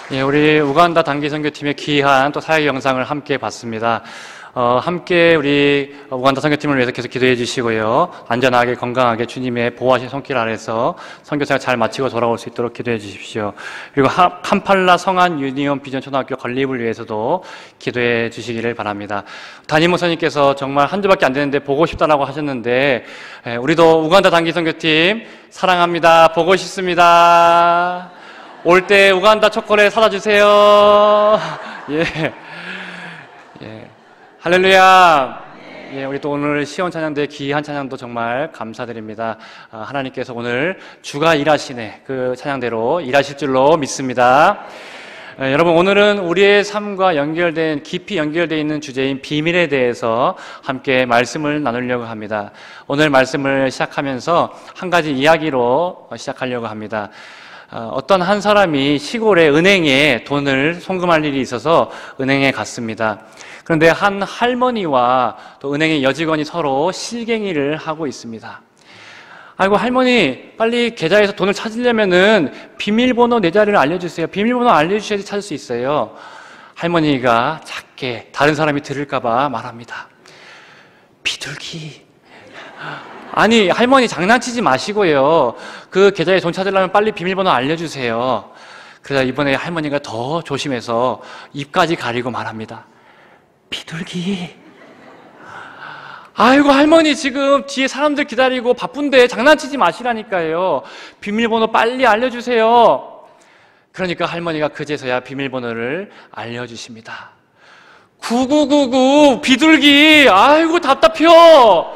예, 우리 우간다 단기 선교팀의 귀한 또 사역 영상을 함께 봤습니다. 함께 우리 우간다 선교팀을 위해서 계속 기도해 주시고요. 안전하게 건강하게 주님의 보호하신 손길 아래서 선교사가 잘 마치고 돌아올 수 있도록 기도해 주십시오. 그리고 캄팔라 성안 유니온 비전 초등학교 건립을 위해서도 기도해 주시기를 바랍니다. 담임 목사님께서 정말 한 주밖에 안 되는데 보고 싶다라고 하셨는데 우리도 우간다 단기 선교팀 사랑합니다. 보고 싶습니다. 올 때 우간다 초콜릿 사다 주세요. 예. 예. 할렐루야. 예, 우리 또 오늘 시온 찬양대 귀한 찬양도 정말 감사드립니다. 하나님께서 오늘 주가 일하시네 그 찬양대로 일하실 줄로 믿습니다. 여러분, 오늘은 우리의 삶과 연결된 깊이 연결되어 있는 주제인 비밀에 대해서 함께 말씀을 나누려고 합니다. 오늘 말씀을 시작하면서 한 가지 이야기로 시작하려고 합니다. 어떤 한 사람이 시골의 은행에 돈을 송금할 일이 있어서 은행에 갔습니다. 그런데 한 할머니와 또 은행의 여직원이 서로 실갱이를 하고 있습니다. 아이고, 할머니, 빨리 계좌에서 돈을 찾으려면은 비밀번호 내 자리를 알려주세요. 비밀번호 알려주셔야지 찾을 수 있어요. 할머니가 작게 다른 사람이 들을까봐 말합니다. 비둘기. 아니, 할머니 장난치지 마시고요. 그 계좌에 돈 찾으려면 빨리 비밀번호 알려주세요. 그러다 이번에 할머니가 더 조심해서 입까지 가리고 말합니다. 비둘기. 아이고, 할머니 지금 뒤에 사람들 기다리고 바쁜데 장난치지 마시라니까요. 비밀번호 빨리 알려주세요. 그러니까 할머니가 그제서야 비밀번호를 알려주십니다. 9999 비둘기. 아이고, 답답해요.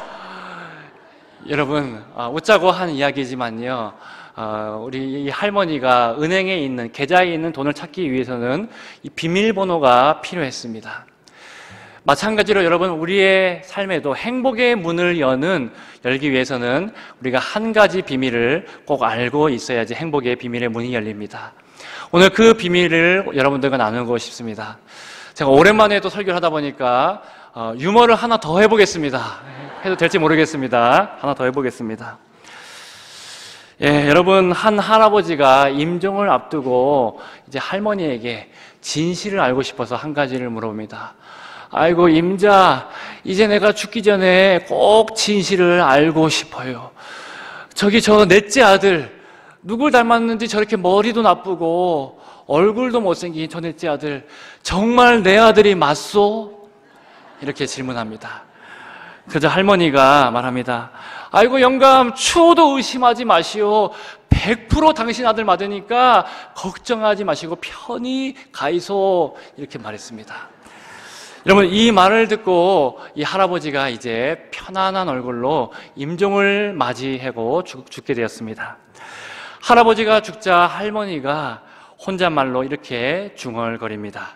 여러분, 웃자고 한 이야기지만요, 우리 이 할머니가 은행에 있는, 계좌에 있는 돈을 찾기 위해서는 이 비밀번호가 필요했습니다. 마찬가지로 여러분, 우리의 삶에도 행복의 문을 열기 위해서는 우리가 한 가지 비밀을 꼭 알고 있어야지 행복의 비밀의 문이 열립니다. 오늘 그 비밀을 여러분들과 나누고 싶습니다. 제가 오랜만에 또 설교를 하다 보니까 유머를 하나 더 해보겠습니다. 해도 될지 모르겠습니다. 하나 더 해보겠습니다. 예, 여러분, 한 할아버지가 임종을 앞두고 이제 할머니에게 진실을 알고 싶어서 한 가지를 물어봅니다. 아이고, 임자, 이제 내가 죽기 전에 꼭 진실을 알고 싶어요. 저기 저 넷째 아들, 누굴 닮았는지 저렇게 머리도 나쁘고 얼굴도 못생긴 저 넷째 아들, 정말 내 아들이 맞소? 이렇게 질문합니다. 그저 할머니가 말합니다. 아이고, 영감, 추호도 의심하지 마시오. 100% 당신 아들 맞으니까 걱정하지 마시고 편히 가이소. 이렇게 말했습니다. 여러분, 이 말을 듣고 이 할아버지가 이제 편안한 얼굴로 임종을 맞이하고 죽게 되었습니다. 할아버지가 죽자 할머니가 혼잣말로 이렇게 중얼거립니다.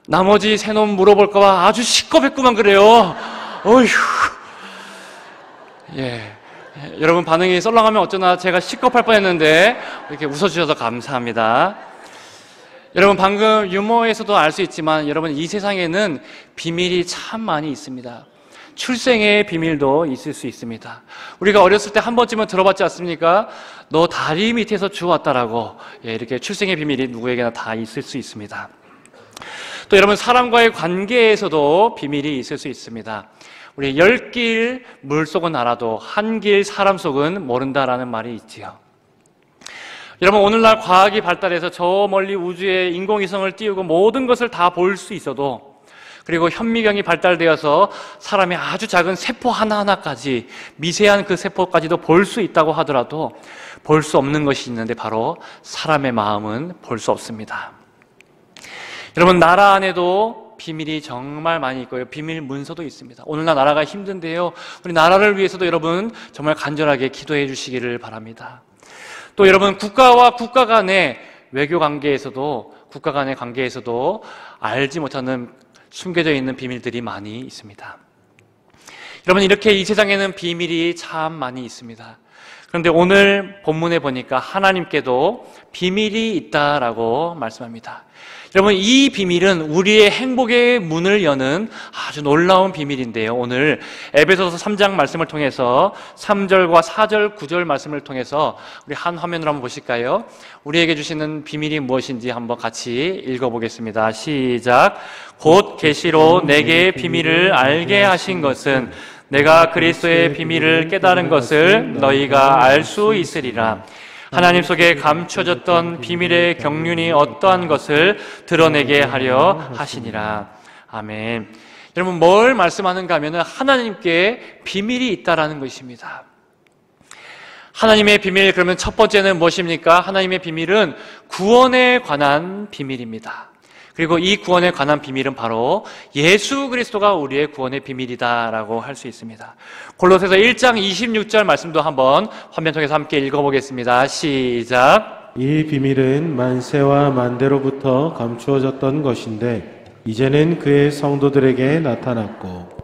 나머지 세 놈 물어볼까봐 아주 시꺼했구만 그래요. 어휴. 예. 여러분, 반응이 썰렁하면 어쩌나 제가 시겁할 뻔했는데 이렇게 웃어주셔서 감사합니다. 여러분, 방금 유머에서도 알 수 있지만 여러분, 이 세상에는 비밀이 참 많이 있습니다. 출생의 비밀도 있을 수 있습니다. 우리가 어렸을 때 한 번쯤은 들어봤지 않습니까? 너 다리 밑에서 주웠다라고. 예, 이렇게 출생의 비밀이 누구에게나 다 있을 수 있습니다. 또 여러분, 사람과의 관계에서도 비밀이 있을 수 있습니다. 우리 10길 물속은 알아도 한 길 사람 속은 모른다라는 말이 있지요. 여러분, 오늘날 과학이 발달해서 저 멀리 우주에 인공위성을 띄우고 모든 것을 다 볼 수 있어도, 그리고 현미경이 발달되어서 사람의 아주 작은 세포 하나하나까지, 미세한 그 세포까지도 볼 수 있다고 하더라도 볼 수 없는 것이 있는데 바로 사람의 마음은 볼 수 없습니다. 여러분, 나라 안에도 비밀이 정말 많이 있고요. 비밀 문서도 있습니다. 오늘날 나라가 힘든데요, 우리 나라를 위해서도 여러분 정말 간절하게 기도해 주시기를 바랍니다. 또 여러분, 국가와 국가 간의 외교 관계에서도, 국가 간의 관계에서도 알지 못하는 숨겨져 있는 비밀들이 많이 있습니다. 여러분, 이렇게 이 세상에는 비밀이 참 많이 있습니다. 그런데 오늘 본문에 보니까 하나님께도 비밀이 있다라고 말씀합니다. 여러분, 이 비밀은 우리의 행복의 문을 여는 아주 놀라운 비밀인데요. 오늘 에베소서 3장 말씀을 통해서 3절과 4절, 9절 말씀을 통해서 우리 한 화면으로 한번 보실까요? 우리에게 주시는 비밀이 무엇인지 한번 같이 읽어보겠습니다. 시작. 곧 계시로 내게 비밀을 알게 하신 것은 내가 그리스도의 비밀을 깨달은 것을 너희가 알 수 있으리라. 하나님 속에 감춰졌던 비밀의 경륜이 어떠한 것을 드러내게 하려 하시니라. 아멘. 여러분, 뭘 말씀하는가 하면은 하나님께 비밀이 있다라는 것입니다. 하나님의 비밀, 그러면 첫 번째는 무엇입니까? 하나님의 비밀은 구원에 관한 비밀입니다. 그리고 이 구원에 관한 비밀은 바로 예수 그리스도가 우리의 구원의 비밀이다라고 할 수 있습니다. 골로새서 1장 26절 말씀도 한번 화면 통해서 함께 읽어보겠습니다. 시작. 이 비밀은 만세와 만대로부터 감추어졌던 것인데 이제는 그의 성도들에게 나타났고.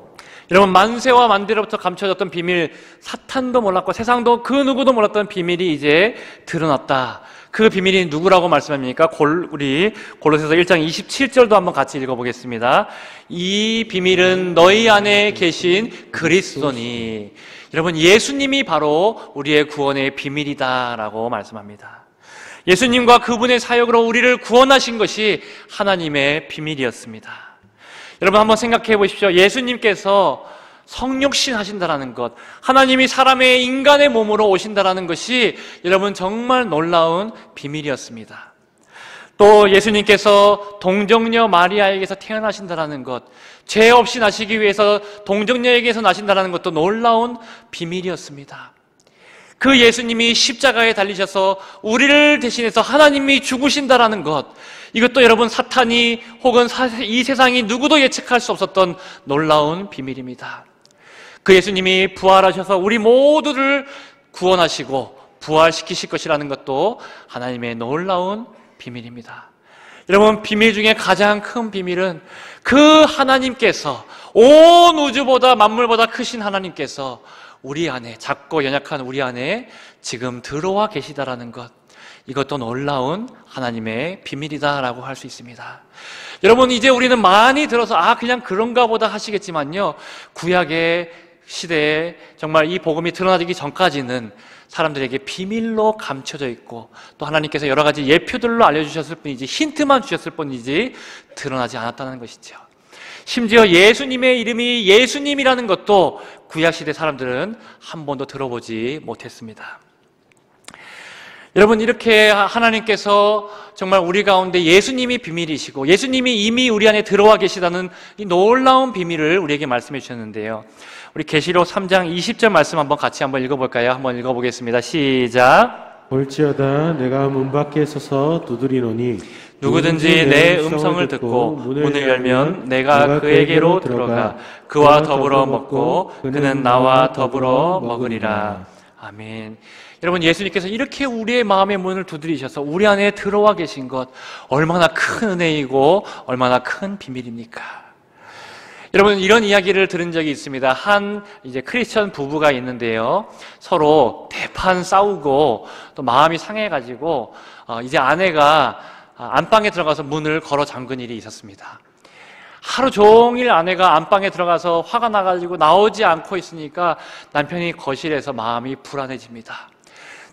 여러분, 만세와 만대로부터 감춰졌던 비밀, 사탄도 몰랐고 세상도 그 누구도 몰랐던 비밀이 이제 드러났다. 그 비밀이 누구라고 말씀합니까? 우리 골로새서 1장 27절도 한번 같이 읽어보겠습니다. 이 비밀은 너희 안에 계신 그리스도니. 여러분, 예수님이 바로 우리의 구원의 비밀이다라고 말씀합니다. 예수님과 그분의 사역으로 우리를 구원하신 것이 하나님의 비밀이었습니다. 여러분, 한번 생각해 보십시오. 예수님께서 성육신 하신다라는 것, 하나님이 사람의 인간의 몸으로 오신다라는 것이 여러분 정말 놀라운 비밀이었습니다. 또 예수님께서 동정녀 마리아에게서 태어나신다라는 것, 죄 없이 나시기 위해서 동정녀에게서 나신다라는 것도 놀라운 비밀이었습니다. 그 예수님이 십자가에 달리셔서 우리를 대신해서 하나님이 죽으신다라는 것, 이것도 여러분 사탄이 혹은 이 세상이 누구도 예측할 수 없었던 놀라운 비밀입니다. 그 예수님이 부활하셔서 우리 모두를 구원하시고 부활시키실 것이라는 것도 하나님의 놀라운 비밀입니다. 여러분, 비밀 중에 가장 큰 비밀은 그 하나님께서, 온 우주보다 만물보다 크신 하나님께서 우리 안에, 작고 연약한 우리 안에 지금 들어와 계시다라는 것, 이것도 놀라운 하나님의 비밀이다라고 할 수 있습니다. 여러분, 이제 우리는 많이 들어서 그냥 그런가 보다 하시겠지만요, 구약의 시대에 정말 이 복음이 드러나기 전까지는 사람들에게 비밀로 감춰져 있고, 또 하나님께서 여러 가지 예표들로 알려주셨을 뿐이지, 힌트만 주셨을 뿐이지 드러나지 않았다는 것이죠. 심지어 예수님의 이름이 예수님이라는 것도 구약시대 사람들은 한 번도 들어보지 못했습니다. 여러분, 이렇게 하나님께서 정말 우리 가운데 예수님이 비밀이시고 예수님이 이미 우리 안에 들어와 계시다는 이 놀라운 비밀을 우리에게 말씀해 주셨는데요, 우리 계시록 3장 20절 말씀 한번 같이 한번 읽어볼까요? 한번 읽어보겠습니다. 시작. 볼지어다 내가 문 밖에 서서 두드리노니 누구든지 내 음성을 듣고 문을 열면 내가 그에게로 들어가 그와 더불어 먹고 그는 나와 더불어 먹으리라. 아멘. 여러분, 예수님께서 이렇게 우리의 마음의 문을 두드리셔서 우리 안에 들어와 계신 것, 얼마나 큰 은혜이고 얼마나 큰 비밀입니까? 여러분, 이런 이야기를 들은 적이 있습니다. 이제 크리스천 부부가 있는데요, 서로 대판 싸우고 또 마음이 상해가지고 이제 아내가 안방에 들어가서 문을 걸어 잠근 일이 있었습니다. 하루 종일 아내가 안방에 들어가서 화가 나가지고 나오지 않고 있으니까 남편이 거실에서 마음이 불안해집니다.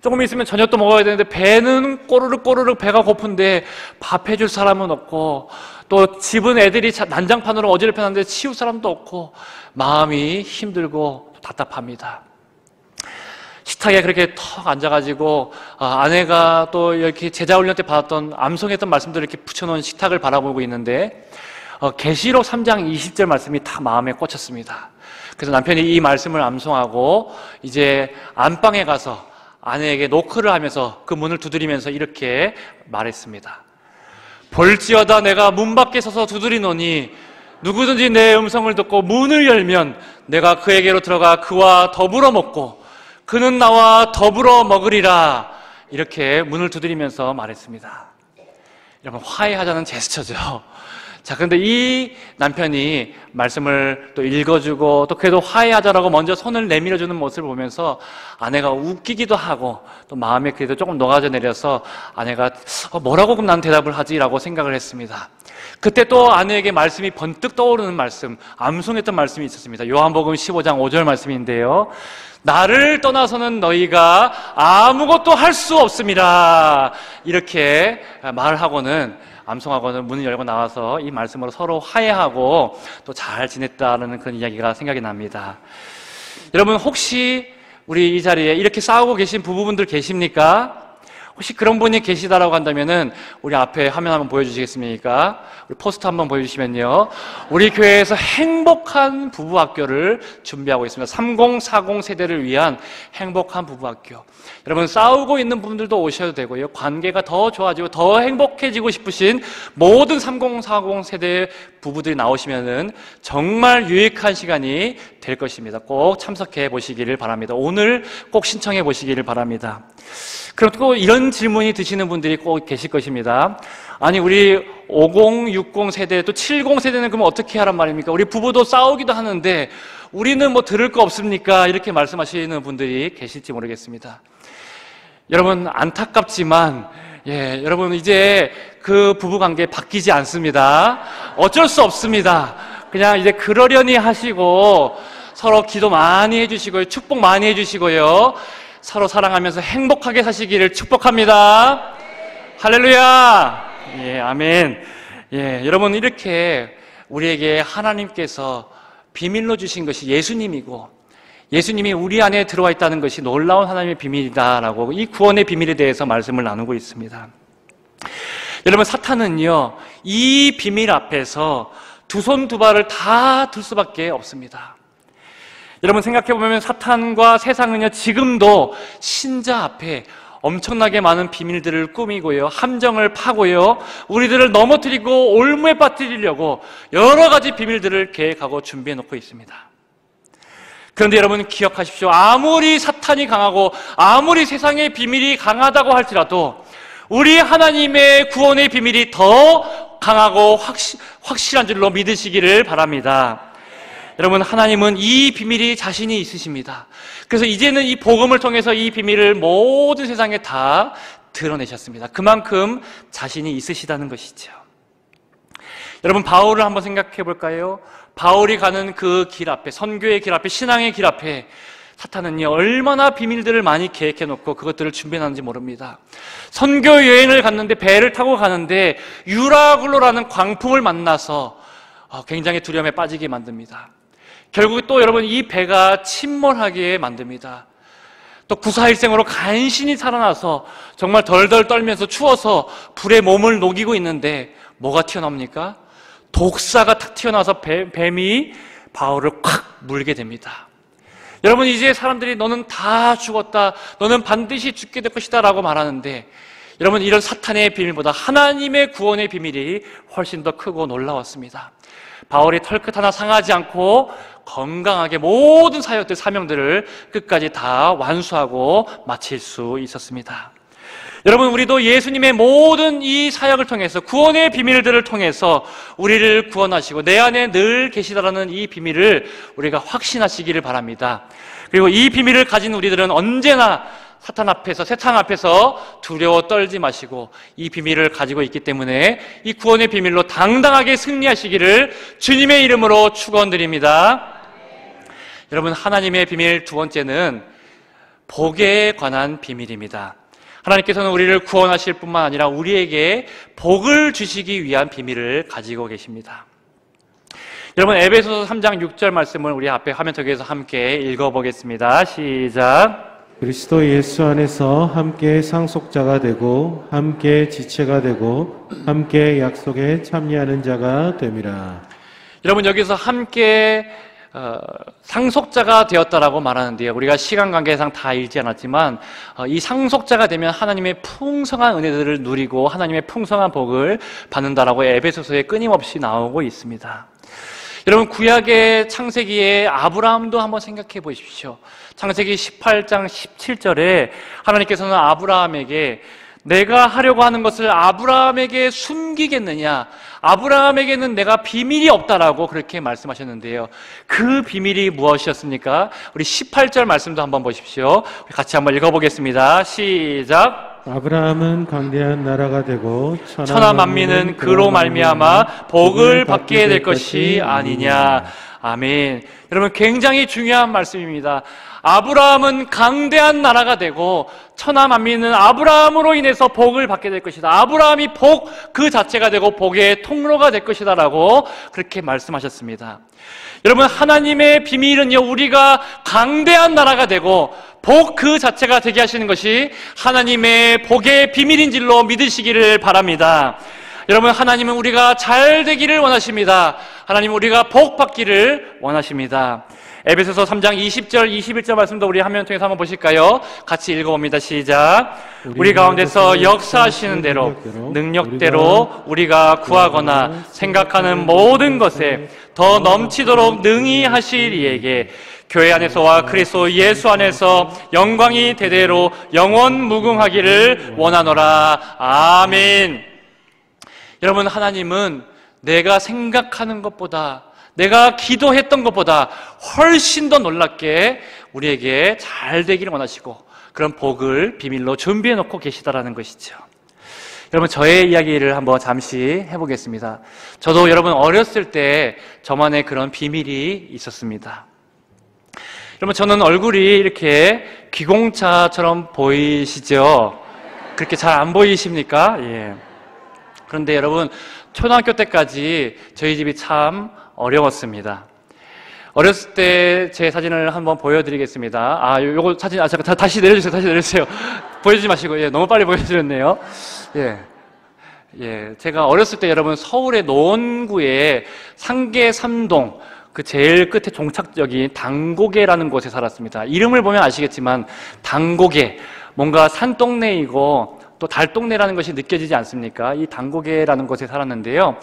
조금 있으면 저녁도 먹어야 되는데 배는 꼬르륵 배가 고픈데 밥 해줄 사람은 없고, 또 집은 애들이 난장판으로 어지럽혔는데 치울 사람도 없고, 마음이 힘들고 답답합니다. 식탁에 그렇게 턱 앉아가지고 아내가 또 이렇게 제자훈련 때 받았던 암송했던 말씀들을 이렇게 붙여놓은 식탁을 바라보고 있는데 계시록 3장 20절 말씀이 다 마음에 꽂혔습니다. 그래서 남편이 이 말씀을 암송하고 이제 안방에 가서 아내에게 노크를 하면서 그 문을 두드리면서 이렇게 말했습니다. 볼지어다 내가 문 밖에 서서 두드리노니 누구든지 내 음성을 듣고 문을 열면 내가 그에게로 들어가 그와 더불어 먹고 그는 나와 더불어 먹으리라. 이렇게 문을 두드리면서 말했습니다. 여러분, 화해하자는 제스처죠. 자, 그런데 이 남편이 말씀을 또 읽어주고 또 그래도 화해하자라고 먼저 손을 내밀어주는 모습을 보면서 아내가 웃기기도 하고 또 마음에 그래도 조금 녹아져 내려서 아내가 뭐라고 그럼 난 대답을 하지라고 생각을 했습니다. 그때 또 아내에게 말씀이 번뜩 떠오르는 말씀, 암송했던 말씀이 있었습니다. 요한복음 15장 5절 말씀인데요. 나를 떠나서는 너희가 아무것도 할 수 없습니다. 이렇게 말하고는 암송하고는 문을 열고 나와서 이 말씀으로 서로 화해하고 또 잘 지냈다는 그런 이야기가 생각이 납니다. 여러분, 혹시 우리 이 자리에 이렇게 싸우고 계신 부부분들 계십니까? 혹시 그런 분이 계시다라고 한다면은 우리 앞에 화면 한번 보여주시겠습니까? 우리 포스터 한번 보여주시면요. 우리 교회에서 행복한 부부학교를 준비하고 있습니다. 3040 세대를 위한 행복한 부부학교. 여러분, 싸우고 있는 분들도 오셔도 되고요. 관계가 더 좋아지고 더 행복해지고 싶으신 모든 3040 세대 부부들이 나오시면은 정말 유익한 시간이 될 것입니다. 꼭 참석해 보시기를 바랍니다. 오늘 꼭 신청해 보시기를 바랍니다. 그럼 또 이런 질문이 드시는 분들이 꼭 계실 것입니다. 아니, 우리 50, 60 세대, 또 70 세대는 그러면 어떻게 하란 말입니까? 우리 부부도 싸우기도 하는데 우리는 뭐 들을 거 없습니까? 이렇게 말씀하시는 분들이 계실지 모르겠습니다. 여러분, 안타깝지만 여러분, 이제 그 부부관계 바뀌지 않습니다. 어쩔 수 없습니다. 그냥 이제 그러려니 하시고 서로 기도 많이 해주시고요. 축복 많이 해주시고요. 서로 사랑하면서 행복하게 사시기를 축복합니다. 할렐루야. 아멘. 여러분, 이렇게 우리에게 하나님께서 비밀로 주신 것이 예수님이고 예수님이 우리 안에 들어와 있다는 것이 놀라운 하나님의 비밀이다라고 이 구원의 비밀에 대해서 말씀을 나누고 있습니다. 여러분, 사탄은요, 이 비밀 앞에서 두 손 두 발을 다 들 수밖에 없습니다. 여러분, 생각해보면 사탄과 세상은요, 지금도 신자 앞에 엄청나게 많은 비밀들을 꾸미고요, 함정을 파고요, 우리들을 넘어뜨리고 올무에 빠뜨리려고 여러 가지 비밀들을 계획하고 준비해 놓고 있습니다. 그런데 여러분, 기억하십시오. 아무리 사탄이 강하고 아무리 세상의 비밀이 강하다고 할지라도 우리 하나님의 구원의 비밀이 더 강하고 확실한 줄로 믿으시기를 바랍니다. 여러분, 하나님은 이 비밀이 자신이 있으십니다. 그래서 이제는 이 복음을 통해서 이 비밀을 모든 세상에 다 드러내셨습니다. 그만큼 자신이 있으시다는 것이죠. 여러분, 바울을 한번 생각해 볼까요? 바울이 가는 그 길 앞에, 선교의 길 앞에, 신앙의 길 앞에 사탄은요, 얼마나 비밀들을 많이 계획해 놓고 그것들을 준비해놨는지 모릅니다. 선교 여행을 갔는데, 배를 타고 가는데 유라굴로라는 광풍을 만나서 굉장히 두려움에 빠지게 만듭니다. 결국 또 여러분, 이 배가 침몰하게 만듭니다. 또 구사일생으로 간신히 살아나서 정말 덜덜 떨면서 추워서 불에 몸을 녹이고 있는데 뭐가 튀어나옵니까? 독사가 탁 튀어나와서 뱀이 바울을 콱 물게 됩니다. 여러분, 이제 사람들이 너는 다 죽었다, 너는 반드시 죽게 될 것이다 라고 말하는데, 여러분, 이런 사탄의 비밀보다 하나님의 구원의 비밀이 훨씬 더 크고 놀라웠습니다. 바울이 털끝 하나 상하지 않고 건강하게 모든 사역들, 사명들을 끝까지 다 완수하고 마칠 수 있었습니다. 여러분, 우리도 예수님의 모든 이 사역을 통해서, 구원의 비밀들을 통해서 우리를 구원하시고 내 안에 늘 계시다라는 이 비밀을 우리가 확신하시기를 바랍니다. 그리고 이 비밀을 가진 우리들은 언제나 사탄 앞에서, 세상 앞에서 두려워 떨지 마시고 이 비밀을 가지고 있기 때문에 이 구원의 비밀로 당당하게 승리하시기를 주님의 이름으로 축원드립니다. 여러분, 하나님의 비밀 두 번째는 복에 관한 비밀입니다. 하나님께서는 우리를 구원하실 뿐만 아니라 우리에게 복을 주시기 위한 비밀을 가지고 계십니다. 여러분, 에베소서 3장 6절 말씀을 우리 앞에 화면 저기에서 함께 읽어보겠습니다. 시작. 그리스도 예수 안에서 함께 상속자가 되고 함께 지체가 되고 함께 약속에 참여하는 자가 됨이라. 여러분, 여기서 함께 상속자가 되었다라고 말하는데요, 우리가 시간 관계상 다 읽지 않았지만 이 상속자가 되면 하나님의 풍성한 은혜들을 누리고 하나님의 풍성한 복을 받는다라고 에베소서에 끊임없이 나오고 있습니다. 여러분, 구약의 창세기에 아브라함도 한번 생각해 보십시오. 창세기 18장 17절에 하나님께서는 아브라함에게 내가 하려고 하는 것을 아브라함에게 숨기겠느냐? 아브라함에게는 내가 비밀이 없다라고 그렇게 말씀하셨는데요. 그 비밀이 무엇이었습니까? 우리 18절 말씀도 한번 보십시오. 같이 한번 읽어보겠습니다. 시작. 아브라함은 강대한 나라가 되고 천하 만민은 그로 말미암아 복을 받게 될 것이 아니냐. 아멘. 여러분, 굉장히 중요한 말씀입니다. 아브라함은 강대한 나라가 되고 천하 만민은 아브라함으로 인해서 복을 받게 될 것이다. 아브라함이 복 그 자체가 되고 복의 통로가 될 것이다 라고 그렇게 말씀하셨습니다. 여러분, 하나님의 비밀은요, 우리가 강대한 나라가 되고 복 그 자체가 되게 하시는 것이 하나님의 복의 비밀인 줄로 믿으시기를 바랍니다. 여러분, 하나님은 우리가 잘 되기를 원하십니다. 하나님은 우리가 복 받기를 원하십니다. 에베소서 3장 20절, 21절 말씀도 우리 화면 통해서 한번 보실까요? 같이 읽어봅니다. 시작. 우리 가운데서 역사하시는 대로 능력대로 우리가 구하거나 생각하는 모든 것에 더 넘치도록 능히 하실 이에게 교회 안에서와 그리스도 예수 안에서 영광이 대대로 영원 무궁하기를 원하노라. 아멘. 여러분, 하나님은 내가 생각하는 것보다, 내가 기도했던 것보다 훨씬 더 놀랍게 우리에게 잘 되기를 원하시고 그런 복을 비밀로 준비해 놓고 계시다라는 것이죠. 여러분, 저의 이야기를 한번 잠시 해보겠습니다. 저도 여러분 어렸을 때 저만의 그런 비밀이 있었습니다. 여러분, 저는 얼굴이 이렇게 귀공차처럼 보이시죠? 그렇게 잘 안 보이십니까? 예. 그런데 여러분, 초등학교 때까지 저희 집이 참 어려웠습니다. 어렸을 때 제 사진을 한번 보여드리겠습니다. 요거 사진, 잠깐, 다시 내려주세요. 보여주지 마시고, 예, 너무 빨리 보여드렸네요. 예, 제가 어렸을 때 여러분, 서울의 노원구에 상계 3동, 그 제일 끝에 종착역인 당고개라는 곳에 살았습니다. 이름을 보면 아시겠지만, 당고개, 뭔가 산동네이고, 또 달동네라는 것이 느껴지지 않습니까? 이 당고개라는 곳에 살았는데요.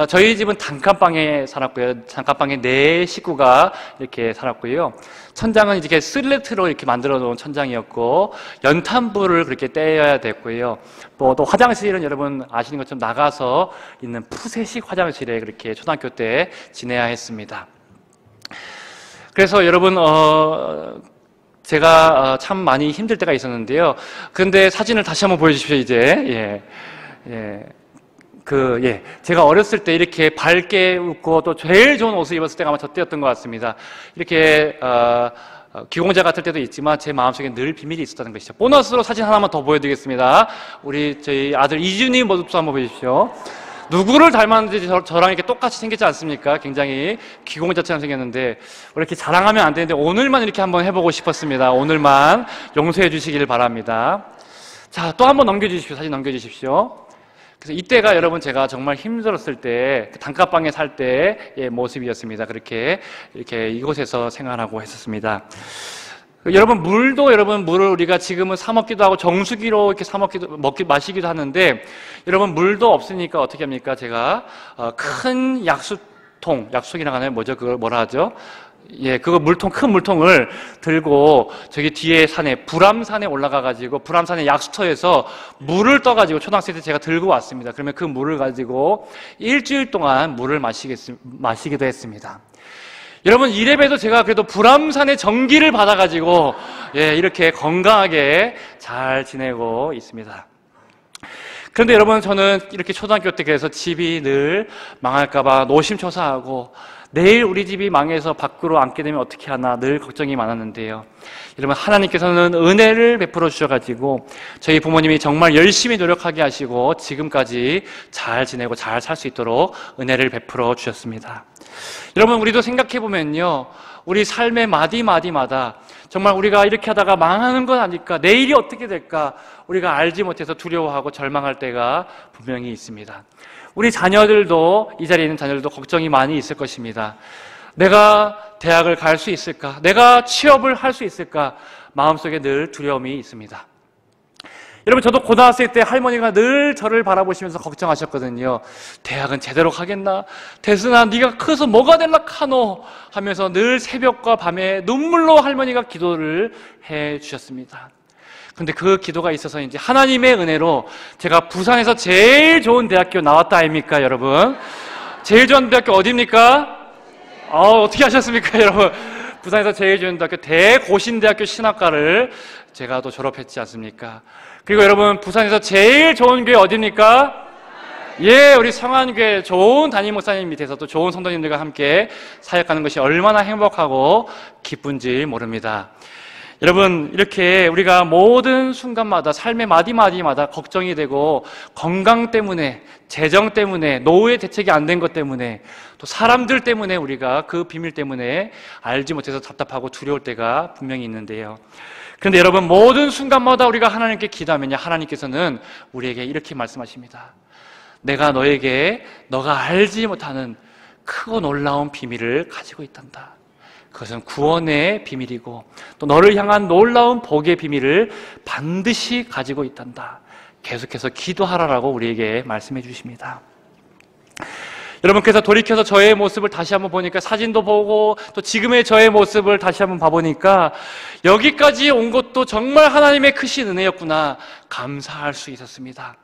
저희 집은 단칸방에 살았고요. 단칸방에 4식구가 이렇게 살았고요. 천장은 이렇게 슬래트로 이렇게 만들어 놓은 천장이었고, 연탄불을 그렇게 떼어야 됐고요. 또 화장실은 여러분 아시는 것처럼 나가서 있는 푸세식 화장실에 그렇게 초등학교 때 지내야 했습니다. 그래서 여러분, 제가 참 많이 힘들 때가 있었는데요. 그런데 사진을 다시 한번 보여주십시오, 이제. 제가 어렸을 때 이렇게 밝게 웃고 또 제일 좋은 옷을 입었을 때가 아마 저 때였던 것 같습니다. 이렇게, 귀공자 같을 때도 있지만 제 마음속에 늘 비밀이 있었다는 것이죠. 보너스로 사진 하나만 더 보여드리겠습니다. 저희 아들 이준이 모습도 한번 보여주십시오. 누구를 닮았는지 저랑 이렇게 똑같이 생겼지 않습니까? 굉장히 귀공자처럼 생겼는데, 원래 이렇게 자랑하면 안 되는데 오늘만 이렇게 한번 해보고 싶었습니다. 오늘만 용서해 주시기를 바랍니다. 자, 또 한번 넘겨주십시오. 사진 넘겨주십시오. 그래서 이때가 여러분 제가 정말 힘들었을 때, 단칸방에 살 때의 모습이었습니다. 그렇게 이렇게 이곳에서 생활하고 했었습니다. 여러분, 물을 우리가 지금은 사 먹기도 하고 정수기로 이렇게 마시기도 하는데, 여러분, 물도 없으니까 어떻게 합니까? 제가 큰 약수통이라고 하나요? 뭐죠? 그걸 뭐라 하죠? 예, 그거 큰 물통을 들고 저기 뒤에 불암산에 올라가가지고 불암산의 약수터에서 물을 떠가지고 초등학생 때 제가 들고 왔습니다. 그러면 그 물을 가지고 일주일 동안 물을 마시기도 했습니다. 여러분, 이래봬도 제가 그래도 불암산의 전기를 받아가지고, 이렇게 건강하게 잘 지내고 있습니다. 그런데 여러분, 저는 이렇게 초등학교 때 그래서 집이 늘 망할까봐 노심초사하고, 내일 우리 집이 망해서 밖으로 앉게 되면 어떻게 하나 늘 걱정이 많았는데요. 여러분, 하나님께서는 은혜를 베풀어 주셔가지고 저희 부모님이 정말 열심히 노력하게 하시고 지금까지 잘 지내고 잘 살 수 있도록 은혜를 베풀어 주셨습니다. 여러분, 우리도 생각해보면요, 우리 삶의 마디마디마다 정말 우리가 이렇게 하다가 망하는 건 아닐까, 내일이 어떻게 될까 우리가 알지 못해서 두려워하고 절망할 때가 분명히 있습니다. 우리 자녀들도, 이 자리에 있는 자녀들도 걱정이 많이 있을 것입니다. 내가 대학을 갈 수 있을까? 내가 취업을 할 수 있을까? 마음속에 늘 두려움이 있습니다. 여러분, 저도 고등학생 때 할머니가 늘 저를 바라보시면서 걱정하셨거든요. 대학은 제대로 가겠나? 대순아, 네가 커서 뭐가 될라 카노? 하면서 늘 새벽과 밤에 눈물로 할머니가 기도를 해 주셨습니다. 근데 그 기도가 있어서 이제 하나님의 은혜로 제가 부산에서 제일 좋은 대학교 나왔다 아닙니까, 여러분? 제일 좋은 대학교 어디입니까? 어떻게 하셨습니까, 여러분? 부산에서 제일 좋은 대학교 대고신대학교 신학과를 제가 또 졸업했지 않습니까? 그리고 여러분, 부산에서 제일 좋은 교회 어디입니까? 예, 우리 성안교회 좋은 담임 목사님 밑에서 또 좋은 성도님들과 함께 사역하는 것이 얼마나 행복하고 기쁜지 모릅니다. 여러분, 이렇게 우리가 모든 순간마다 삶의 마디마디마다 걱정이 되고 건강 때문에, 재정 때문에, 노후의 대책이 안 된 것 때문에, 또 사람들 때문에 우리가 그 비밀 때문에 알지 못해서 답답하고 두려울 때가 분명히 있는데요. 그런데 여러분, 모든 순간마다 우리가 하나님께 기도하면요, 하나님께서는 우리에게 이렇게 말씀하십니다. 내가 너에게 너가 알지 못하는 크고 놀라운 비밀을 가지고 있단다. 그것은 구원의 비밀이고 또 너를 향한 놀라운 복의 비밀을 반드시 가지고 있단다. 계속해서 기도하라라고 우리에게 말씀해 주십니다. 여러분께서 돌이켜서 저의 모습을 다시 한번 보니까, 사진도 보고 또 지금의 저의 모습을 다시 한번 봐보니까 여기까지 온 것도 정말 하나님의 크신 은혜였구나 감사할 수 있었습니다.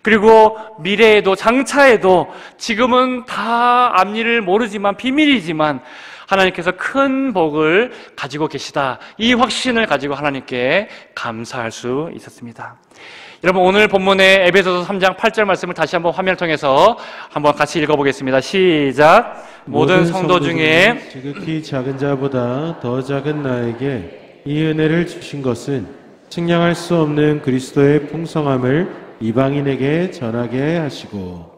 그리고 미래에도 장차에도 지금은 다 앞일을 모르지만 비밀이지만 하나님께서 큰 복을 가지고 계시다, 이 확신을 가지고 하나님께 감사할 수 있었습니다. 여러분, 오늘 본문의 에베소서 3장 8절 말씀을 다시 한번 화면을 통해서 한번 같이 읽어보겠습니다. 시작. 모든 성도 중에 지극히 작은 자보다 더 작은 나에게 이 은혜를 주신 것은 측량할 수 없는 그리스도의 풍성함을 이방인에게 전하게 하시고.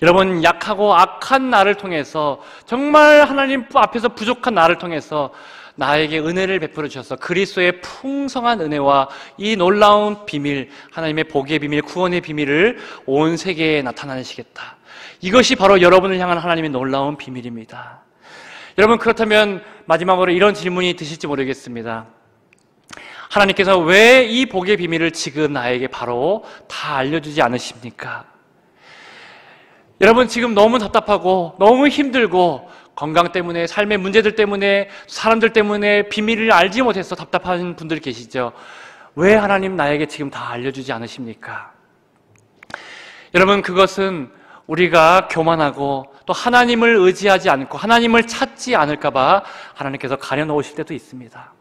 여러분, 약하고 악한 나를 통해서, 정말 하나님 앞에서 부족한 나를 통해서 나에게 은혜를 베풀어 주셔서 그리스도의 풍성한 은혜와 이 놀라운 비밀, 하나님의 복의 비밀, 구원의 비밀을 온 세계에 나타내시겠다. 이것이 바로 여러분을 향한 하나님의 놀라운 비밀입니다. 여러분, 그렇다면 마지막으로 이런 질문이 드실지 모르겠습니다. 하나님께서 왜 이 복의 비밀을 지금 나에게 바로 다 알려주지 않으십니까? 여러분, 지금 너무 답답하고 너무 힘들고 건강 때문에, 삶의 문제들 때문에, 사람들 때문에 비밀을 알지 못해서 답답한 분들 계시죠? 왜 하나님 나에게 지금 다 알려주지 않으십니까? 여러분, 그것은 우리가 교만하고 또 하나님을 의지하지 않고 하나님을 찾지 않을까 봐 하나님께서 가려놓으실 때도 있습니다.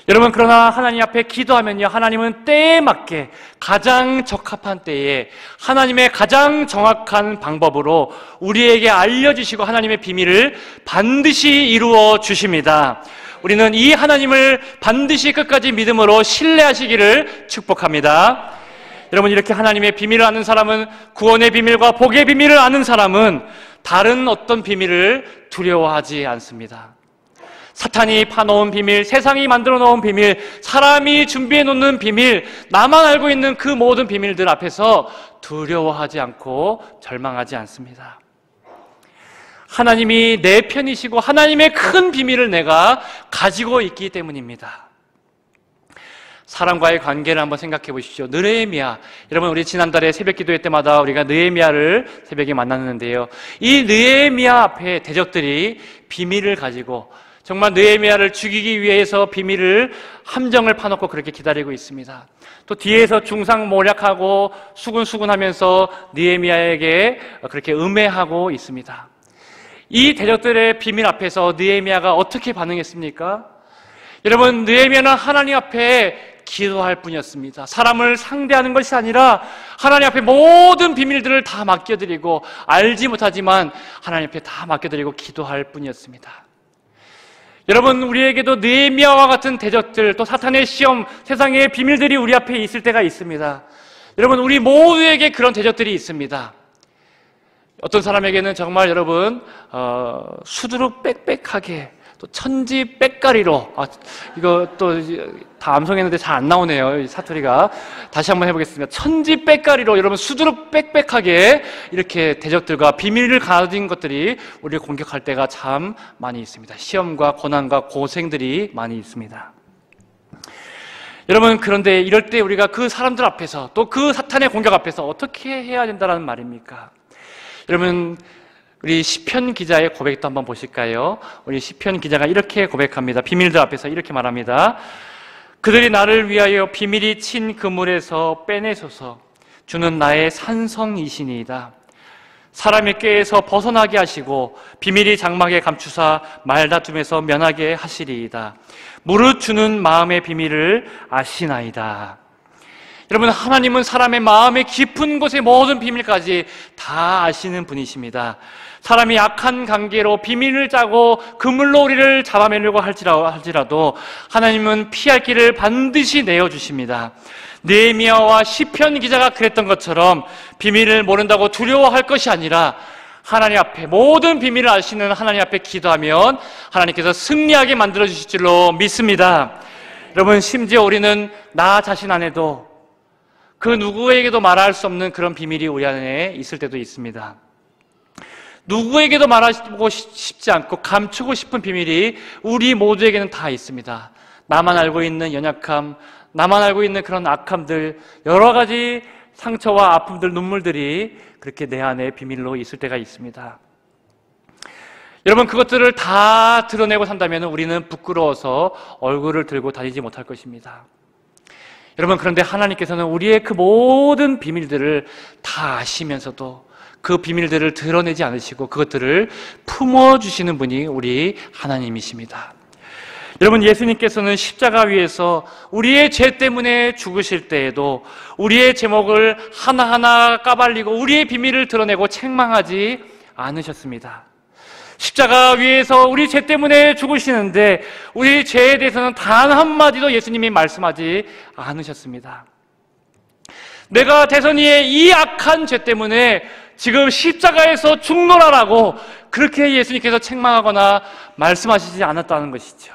여러분, 그러나 하나님 앞에 기도하면요, 하나님은 때에 맞게 가장 적합한 때에 하나님의 가장 정확한 방법으로 우리에게 알려주시고 하나님의 비밀을 반드시 이루어 주십니다. 우리는 이 하나님을 반드시 끝까지 믿음으로 신뢰하시기를 축복합니다. 여러분, 이렇게 하나님의 비밀을 아는 사람은, 구원의 비밀과 복의 비밀을 아는 사람은 다른 어떤 비밀을 두려워하지 않습니다. 사탄이 파놓은 비밀, 세상이 만들어 놓은 비밀, 사람이 준비해 놓는 비밀, 나만 알고 있는 그 모든 비밀들 앞에서 두려워하지 않고 절망하지 않습니다. 하나님이 내 편이시고 하나님의 큰 비밀을 내가 가지고 있기 때문입니다. 사람과의 관계를 한번 생각해 보십시오. 느헤미야, 여러분, 우리 지난달에 새벽 기도회 때마다 우리가 느헤미야를 새벽에 만났는데요, 이 느헤미야 앞에 대적들이 비밀을 가지고 정말 느헤미야를 죽이기 위해서 비밀을, 함정을 파놓고 그렇게 기다리고 있습니다. 또 뒤에서 중상모략하고 수군수군하면서 느헤미야에게 그렇게 음해하고 있습니다. 이 대적들의 비밀 앞에서 느헤미야가 어떻게 반응했습니까? 여러분, 느헤미야는 하나님 앞에 기도할 뿐이었습니다. 사람을 상대하는 것이 아니라 하나님 앞에 모든 비밀들을 다 맡겨드리고, 알지 못하지만 하나님 앞에 다 맡겨드리고 기도할 뿐이었습니다. 여러분, 우리에게도 느헤미야와 같은 대적들, 또 사탄의 시험, 세상의 비밀들이 우리 앞에 있을 때가 있습니다. 여러분, 우리 모두에게 그런 대적들이 있습니다. 어떤 사람에게는 정말 여러분 수두룩 빽빽하게, 또 천지 빽가리로, 이거 또 다 암송했는데 잘 안 나오네요, 이 사투리가. 다시 한번 해보겠습니다. 천지 빽가리로, 여러분, 수두룩 빽빽하게 이렇게 대적들과 비밀을 가진 것들이 우리를 공격할 때가 참 많이 있습니다. 시험과 고난과 고생들이 많이 있습니다. 여러분, 그런데 이럴 때 우리가 그 사람들 앞에서, 또 그 사탄의 공격 앞에서 어떻게 해야 된다는 말입니까? 여러분, 우리 시편 기자의 고백도 한번 보실까요? 우리 시편 기자가 이렇게 고백합니다. 비밀들 앞에서 이렇게 말합니다. 그들이 나를 위하여 비밀이 친 그물에서 빼내소서. 주는 나의 산성이시니이다. 사람의 꾀에서 벗어나게 하시고 비밀이 장막에 감추사 말다툼에서 면하게 하시리이다. 무릇 주는 마음의 비밀을 아시나이다. 여러분, 하나님은 사람의 마음의 깊은 곳의 모든 비밀까지 다 아시는 분이십니다. 사람이 악한 관계로 비밀을 짜고 그물로 우리를 잡아내려고 할지라도 하나님은 피할 길을 반드시 내어주십니다. 느헤미야와 시편 기자가 그랬던 것처럼 비밀을 모른다고 두려워할 것이 아니라 하나님 앞에 모든 비밀을 아시는 하나님 앞에 기도하면 하나님께서 승리하게 만들어주실 줄로 믿습니다. 여러분, 심지어 우리는 나 자신 안에도 그 누구에게도 말할 수 없는 그런 비밀이 우리 안에 있을 때도 있습니다. 누구에게도 말하고 싶지 않고 감추고 싶은 비밀이 우리 모두에게는 다 있습니다. 나만 알고 있는 연약함, 나만 알고 있는 그런 악함들, 여러 가지 상처와 아픔들, 눈물들이 그렇게 내 안에 비밀로 있을 때가 있습니다. 여러분, 그것들을 다 드러내고 산다면 우리는 부끄러워서 얼굴을 들고 다니지 못할 것입니다. 여러분, 그런데 하나님께서는 우리의 그 모든 비밀들을 다 아시면서도 그 비밀들을 드러내지 않으시고 그것들을 품어주시는 분이 우리 하나님이십니다. 여러분, 예수님께서는 십자가 위에서 우리의 죄 때문에 죽으실 때에도 우리의 제목을 하나하나 까발리고 우리의 비밀을 드러내고 책망하지 않으셨습니다. 십자가 위에서 우리 죄 때문에 죽으시는데 우리 죄에 대해서는 단 한마디도 예수님이 말씀하지 않으셨습니다. 내가 대선이의 이 악한 죄 때문에 지금 십자가에서 죽노라라고 그렇게 예수님께서 책망하거나 말씀하시지 않았다는 것이죠.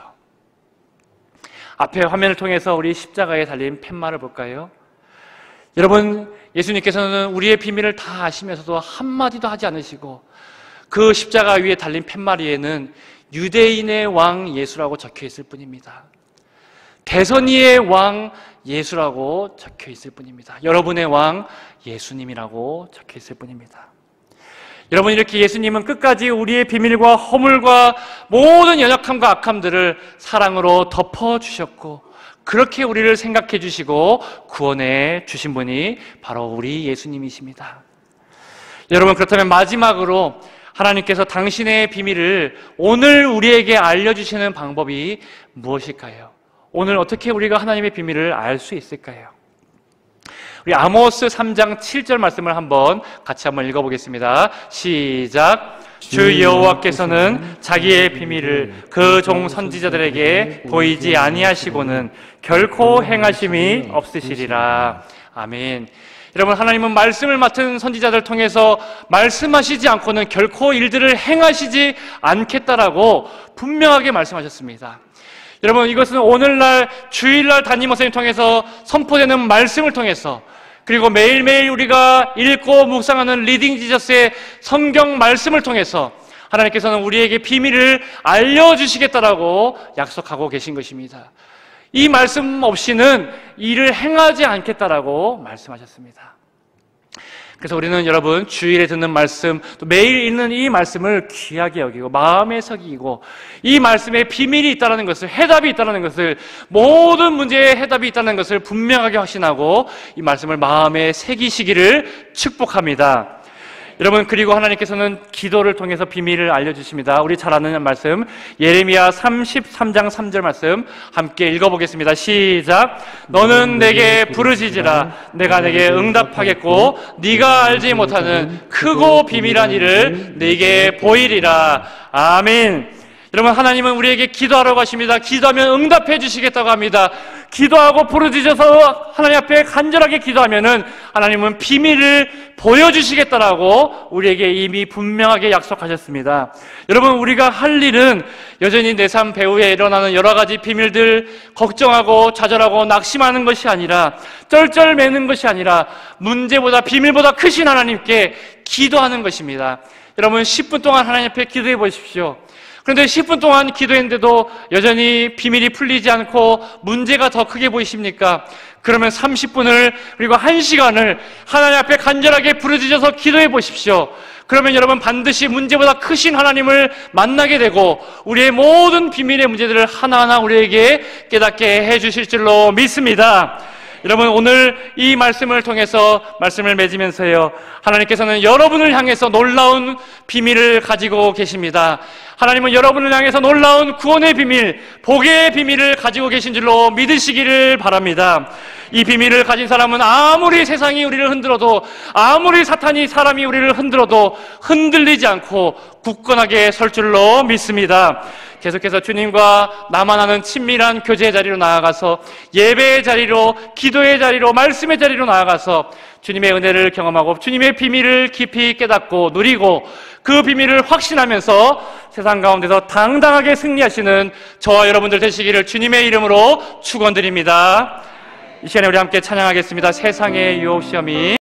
앞에 화면을 통해서 우리 십자가에 달린 팻말을 볼까요? 여러분, 예수님께서는 우리의 비밀을 다 아시면서도 한마디도 하지 않으시고 그 십자가 위에 달린 팻말에는 유대인의 왕 예수라고 적혀 있을 뿐입니다. 대선이의 왕 예수라고 적혀 있을 뿐입니다. 여러분의 왕 예수님이라고 적혀 있을 뿐입니다. 여러분, 이렇게 예수님은 끝까지 우리의 비밀과 허물과 모든 연약함과 악함들을 사랑으로 덮어주셨고 그렇게 우리를 생각해 주시고 구원해 주신 분이 바로 우리 예수님이십니다. 여러분, 그렇다면 마지막으로 하나님께서 당신의 비밀을 오늘 우리에게 알려주시는 방법이 무엇일까요? 오늘 어떻게 우리가 하나님의 비밀을 알 수 있을까요? 우리 아모스 3장 7절 말씀을 같이 한번 읽어보겠습니다. 시작. 주 여호와께서는 자기의 비밀을 그 종 선지자들에게 보이지 아니하시고는 결코 행하심이 없으시리라. 아멘. 여러분, 하나님은 말씀을 맡은 선지자들 통해서 말씀하시지 않고는 결코 일들을 행하시지 않겠다라고 분명하게 말씀하셨습니다. 여러분, 이것은 오늘날 주일날 담임 목사님 통해서 선포되는 말씀을 통해서 그리고 매일매일 우리가 읽고 묵상하는 리딩 지저스의 성경 말씀을 통해서 하나님께서는 우리에게 비밀을 알려주시겠다라고 약속하고 계신 것입니다. 이 말씀 없이는 일을 행하지 않겠다라고 말씀하셨습니다. 그래서 우리는 여러분, 주일에 듣는 말씀, 또 매일 읽는 이 말씀을 귀하게 여기고 마음에 새기고 이 말씀에 비밀이 있다는 것을, 해답이 있다는 것을, 모든 문제에 해답이 있다는 것을 분명하게 확신하고 이 말씀을 마음에 새기시기를 축복합니다. 여러분, 그리고 하나님께서는 기도를 통해서 비밀을 알려주십니다. 우리 잘 아는 말씀, 예레미야 33장 3절 말씀 함께 읽어보겠습니다. 시작. 너는 내게 부르짖으라. 내가 내게 응답하겠고 네가 알지 못하는 크고 비밀한 일을 네게 보이리라. 아멘. 여러분, 하나님은 우리에게 기도하라고 하십니다. 기도하면 응답해 주시겠다고 합니다. 기도하고 부르짖어서 하나님 앞에 간절하게 기도하면은 하나님은 비밀을 보여주시겠다라고 우리에게 이미 분명하게 약속하셨습니다. 여러분, 우리가 할 일은 여전히 내 삶 배후에 일어나는 여러 가지 비밀들 걱정하고 좌절하고 낙심하는 것이 아니라, 쩔쩔매는 것이 아니라 문제보다 비밀보다 크신 하나님께 기도하는 것입니다. 여러분, 10분 동안 하나님 앞에 기도해 보십시오. 그런데 10분 동안 기도했는데도 여전히 비밀이 풀리지 않고 문제가 더 크게 보이십니까? 그러면 30분을 그리고 1시간을 하나님 앞에 간절하게 부르짖어서 기도해 보십시오. 그러면 여러분 반드시 문제보다 크신 하나님을 만나게 되고 우리의 모든 비밀의 문제들을 하나하나 우리에게 깨닫게 해 주실 줄로 믿습니다. 여러분, 오늘 이 말씀을 통해서 말씀을 맺으면서요, 하나님께서는 여러분을 향해서 놀라운 비밀을 가지고 계십니다. 하나님은 여러분을 향해서 놀라운 구원의 비밀, 복의 비밀을 가지고 계신 줄로 믿으시기를 바랍니다. 이 비밀을 가진 사람은 아무리 세상이 우리를 흔들어도, 아무리 사탄이 사람이 우리를 흔들어도 흔들리지 않고 굳건하게 설 줄로 믿습니다. 계속해서 주님과 나만 아는 친밀한 교제의 자리로 나아가서, 예배의 자리로, 기도의 자리로, 말씀의 자리로 나아가서 주님의 은혜를 경험하고 주님의 비밀을 깊이 깨닫고 누리고 그 비밀을 확신하면서 세상 가운데서 당당하게 승리하시는 저와 여러분들 되시기를 주님의 이름으로 축원드립니다. 이 시간에 우리 함께 찬양하겠습니다. 세상의 유혹 시험이